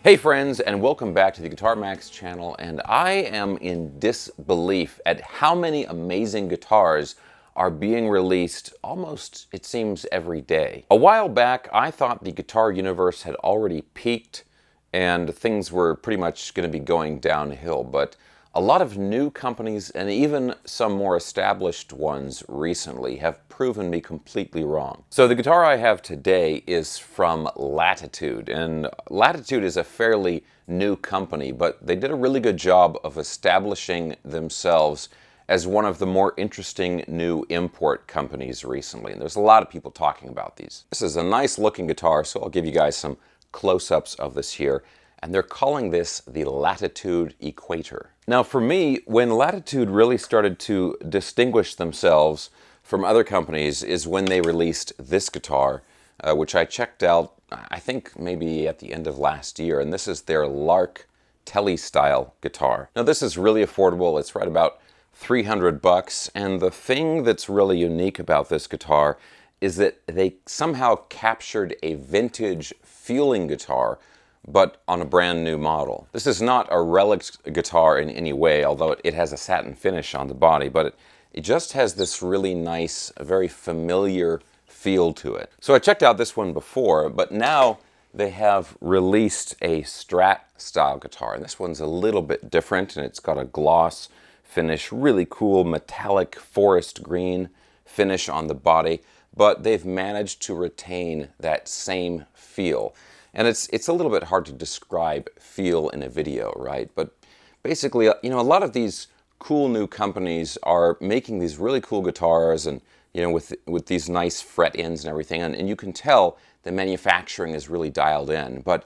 Hey friends, and welcome back to the Guitar Max channel, and I am in disbelief at how many amazing guitars are being released almost, it seems, every day. A while back, I thought the guitar universe had already peaked and things were pretty much going to be going downhill, but a lot of new companies and even some more established ones recently have proven me completely wrong. So the guitar I have today is from Latitude, and Latitude is a fairly new company, but they did a really good job of establishing themselves as one of the more interesting new import companies recently, and there's a lot of people talking about these. This is a nice looking guitar, so I'll give you guys some close-ups of this here, and they're calling this the Latitude Equator. Now for me, when Latitude really started to distinguish themselves from other companies is when they released this guitar, which I checked out, I think maybe at the end of last year, and this is their Lark Tele style guitar. Now this is really affordable, it's right about $300, and the thing that's really unique about this guitar is that they somehow captured a vintage feeling guitar, but on a brand new model. This is not a relic guitar in any way, although it has a satin finish on the body, but it just has this really nice, very familiar feel to it. So I checked out this one before, but now they have released a Strat style guitar, and this one's a little bit different, and it's got a gloss finish, really cool metallic forest green finish on the body, but they've managed to retain that same feel. And it's a little bit hard to describe feel in a video, right? But basically, you know, a lot of these cool new companies are making these really cool guitars and, you know, with these nice fret ends and everything, and you can tell the manufacturing is really dialed in. But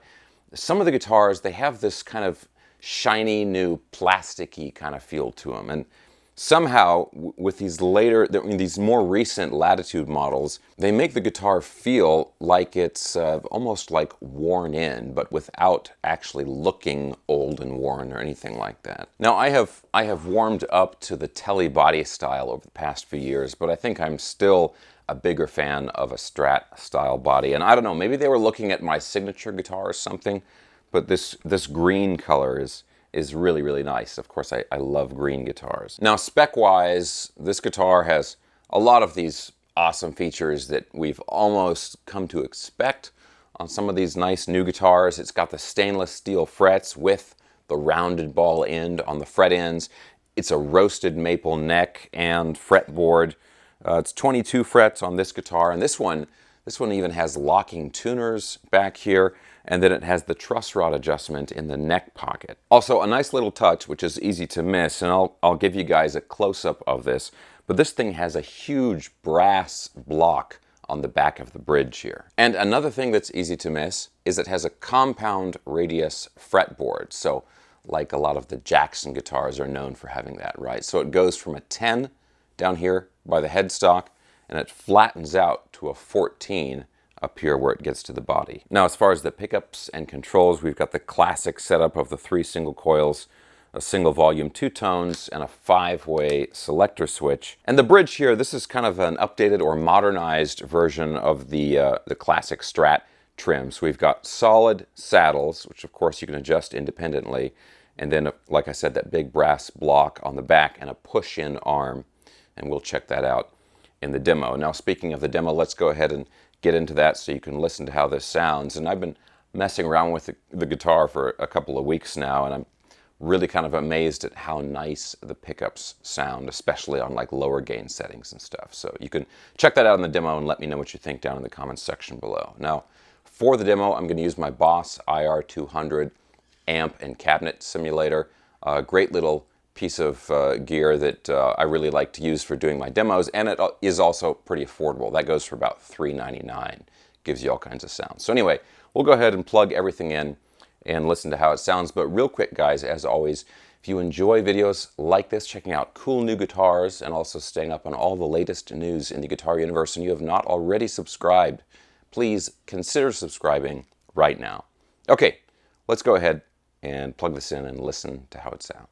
some of the guitars, they have this kind of shiny, new, plasticky kind of feel to them. And somehow, with these these more recent Latitude models, they make the guitar feel like it's almost like worn in, but without actually looking old and worn or anything like that. Now, I have warmed up to the Tele body style over the past few years, but I think I'm still a bigger fan of a Strat style body. And I don't know, maybe they were looking at my signature guitar or something, but this green color is really, really nice. Of course, I love green guitars. Now, spec-wise, this guitar has a lot of these awesome features that we've almost come to expect on some of these nice new guitars. It's got the stainless steel frets with the rounded ball end on the fret ends. It's a roasted maple neck and fretboard. It's 22 frets on this guitar, and this one even has locking tuners back here, and then it has the truss rod adjustment in the neck pocket. Also, a nice little touch, which is easy to miss, and I'll give you guys a close-up of this, but this thing has a huge brass block on the back of the bridge here. And another thing that's easy to miss is it has a compound radius fretboard, so like a lot of the Jackson guitars are known for having that, right? So it goes from a 10 down here by the headstock, and it flattens out to a 14 up here where it gets to the body. Now, as far as the pickups and controls, we've got the classic setup of the 3 single coils, a single volume 2 tones, and a 5-way selector switch. And the bridge here, this is kind of an updated or modernized version of the classic Strat trim. So we've got solid saddles, which of course you can adjust independently, and then, like I said, that big brass block on the back and a push-in arm, and we'll check that out in the demo. Now, speaking of the demo, let's go ahead and get into that so you can listen to how this sounds. And I've been messing around with the guitar for a couple of weeks now, and I'm really kind of amazed at how nice the pickups sound, especially on like lower gain settings and stuff. So you can check that out in the demo and let me know what you think down in the comments section below. Now, for the demo, I'm going to use my Boss IR200 amp and cabinet simulator. Great little piece of gear that I really like to use for doing my demos, and it is also pretty affordable. That goes for about $3.99. Gives you all kinds of sounds. So anyway, we'll go ahead and plug everything in and listen to how it sounds. But real quick, guys, as always, if you enjoy videos like this, checking out cool new guitars, and also staying up on all the latest news in the guitar universe, and you have not already subscribed, please consider subscribing right now. Okay, let's go ahead and plug this in and listen to how it sounds.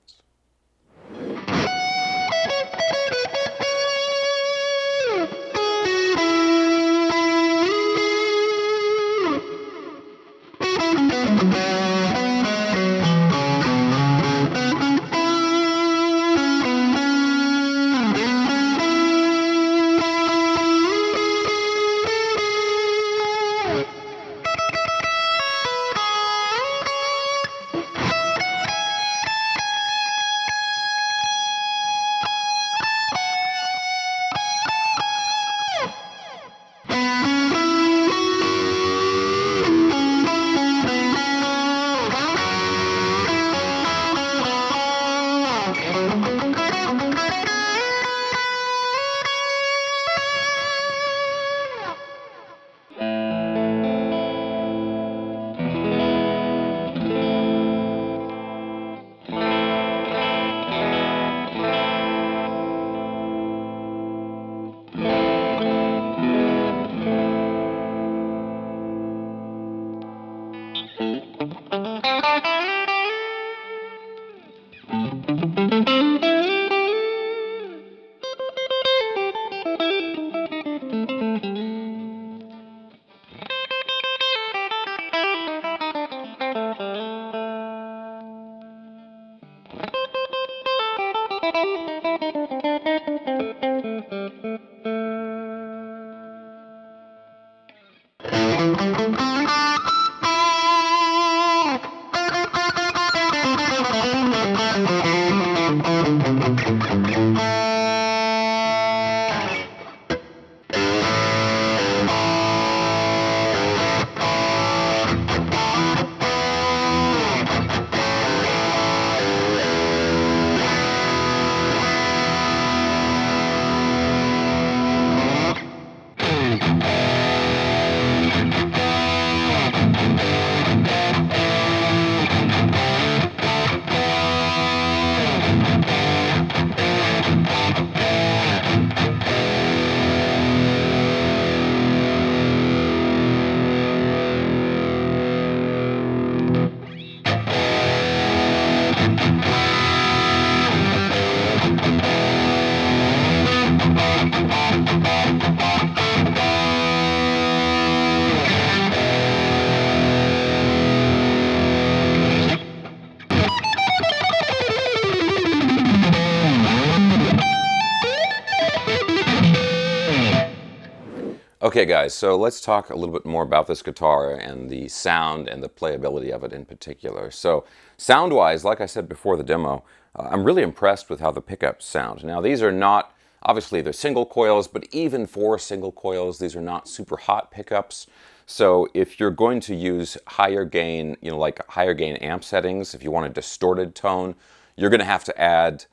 Okay guys, so let's talk a little bit more about this guitar and the sound and the playability of it in particular. So sound-wise, like I said before the demo, I'm really impressed with how the pickups sound. Now these are not, obviously they're single coils, but even for single coils, these are not super hot pickups. So if you're going to use higher gain, like higher gain amp settings, if you want a distorted tone, you're going to have to add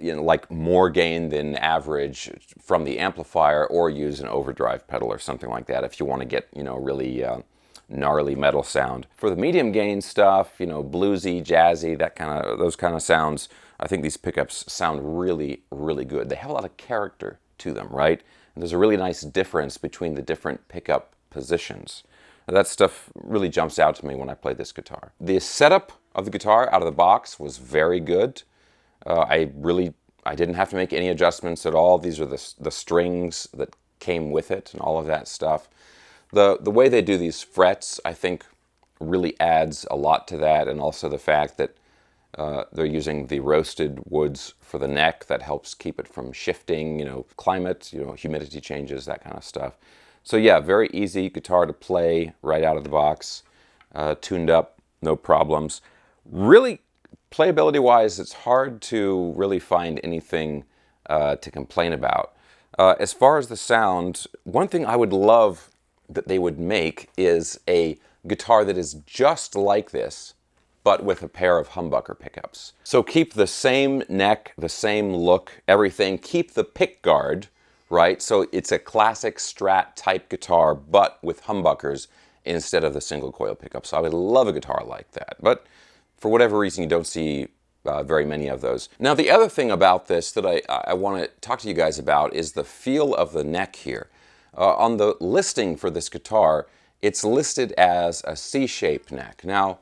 like more gain than average from the amplifier, or use an overdrive pedal or something like that if you want to get, really gnarly metal sound. For the medium gain stuff, bluesy, jazzy, those kind of sounds, I think these pickups sound really, really good. They have a lot of character to them, right? And there's a really nice difference between the different pickup positions. That stuff really jumps out to me when I play this guitar. The setup of the guitar out of the box was very good. I didn't have to make any adjustments at all. These are the strings that came with it and all of that stuff. The way they do these frets, I think, really adds a lot to that, and also the fact that they're using the roasted woods for the neck. That helps keep it from shifting, climate, humidity changes, that kind of stuff. So yeah, very easy guitar to play right out of the box, tuned up, no problems. Really, playability-wise, it's hard to really find anything to complain about. As far as the sound, one thing I would love that they would make is a guitar that is just like this, but with a pair of humbucker pickups. So keep the same neck, the same look, everything. Keep the pick guard, right? So it's a classic Strat type guitar, but with humbuckers instead of the single coil pickups. So I would love a guitar like that. But for whatever reason, you don't see very many of those. Now, the other thing about this that I want to talk to you guys about is the feel of the neck here. On the listing for this guitar, it's listed as a C-shaped neck. Now,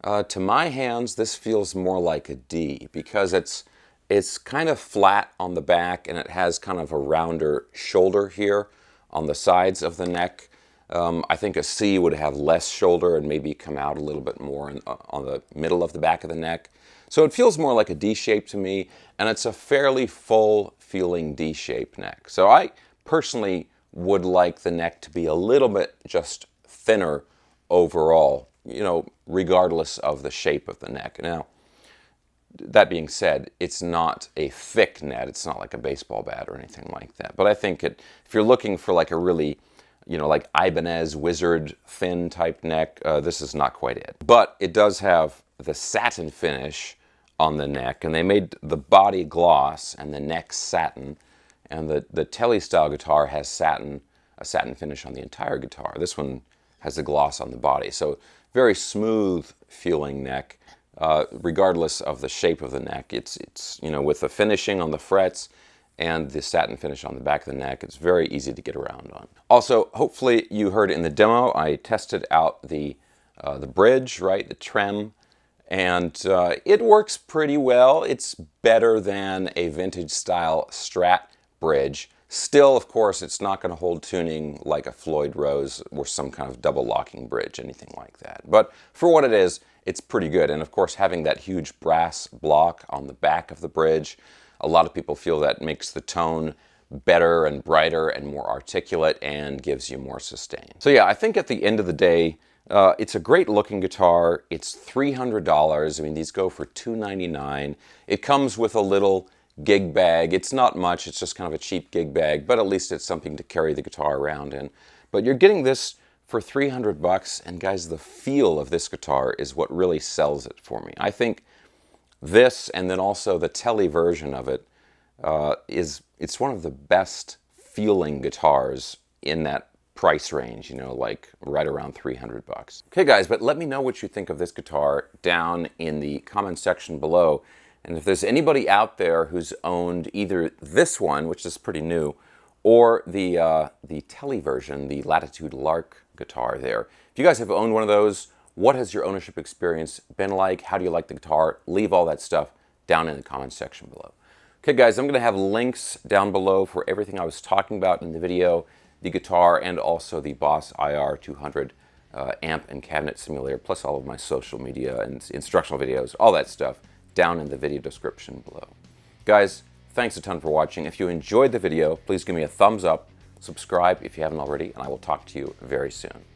to my hands, this feels more like a D, because it's kind of flat on the back, and it has kind of a rounder shoulder here on the sides of the neck. I think a C would have less shoulder and maybe come out a little bit more on the middle of the back of the neck. So it feels more like a D shape to me, and it's a fairly full feeling D shape neck. So I personally would like the neck to be a little bit just thinner overall, regardless of the shape of the neck. Now, that being said, it's not a thick net. It's not like a baseball bat or anything like that. But I think if you're looking for like a really like Ibanez Wizard thin type neck, this is not quite it. But it does have the satin finish on the neck, and they made the body gloss and the neck satin, and the Tele style guitar has a satin finish on the entire guitar. This one has the gloss on the body, so very smooth feeling neck, regardless of the shape of the neck. It's with the finishing on the frets and the satin finish on the back of the neck, it's very easy to get around on. Also, hopefully you heard in the demo, I tested out the bridge, right, the trem, and it works pretty well. It's better than a vintage style Strat bridge. Still, of course, it's not going to hold tuning like a Floyd Rose or some kind of double locking bridge, anything like that. But for what it is, it's pretty good. And of course, having that huge brass block on the back of the bridge, a lot of people feel that makes the tone better and brighter and more articulate and gives you more sustain. So yeah, I think at the end of the day, it's a great looking guitar. It's $300. I mean, these go for $299. It comes with a little gig bag. It's not much. It's just kind of a cheap gig bag, but at least it's something to carry the guitar around in. But you're getting this for $300, and guys, the feel of this guitar is what really sells it for me. I think this, and then also the Tele version of it, it's one of the best feeling guitars in that price range, you know, like right around $300. Okay guys, but let me know what you think of this guitar down in the comment section below. And if there's anybody out there who's owned either this one, which is pretty new, or the Tele version, the Latitude Lark guitar there. If you guys have owned one of those, what has your ownership experience been like? How do you like the guitar? Leave all that stuff down in the comment section below. Okay guys, I'm going to have links down below for everything I was talking about in the video, the guitar, and also the Boss IR200 amp and cabinet simulator, plus all of my social media and instructional videos, all that stuff down in the video description below. Guys, thanks a ton for watching. If you enjoyed the video, please give me a thumbs up, subscribe if you haven't already, and I will talk to you very soon.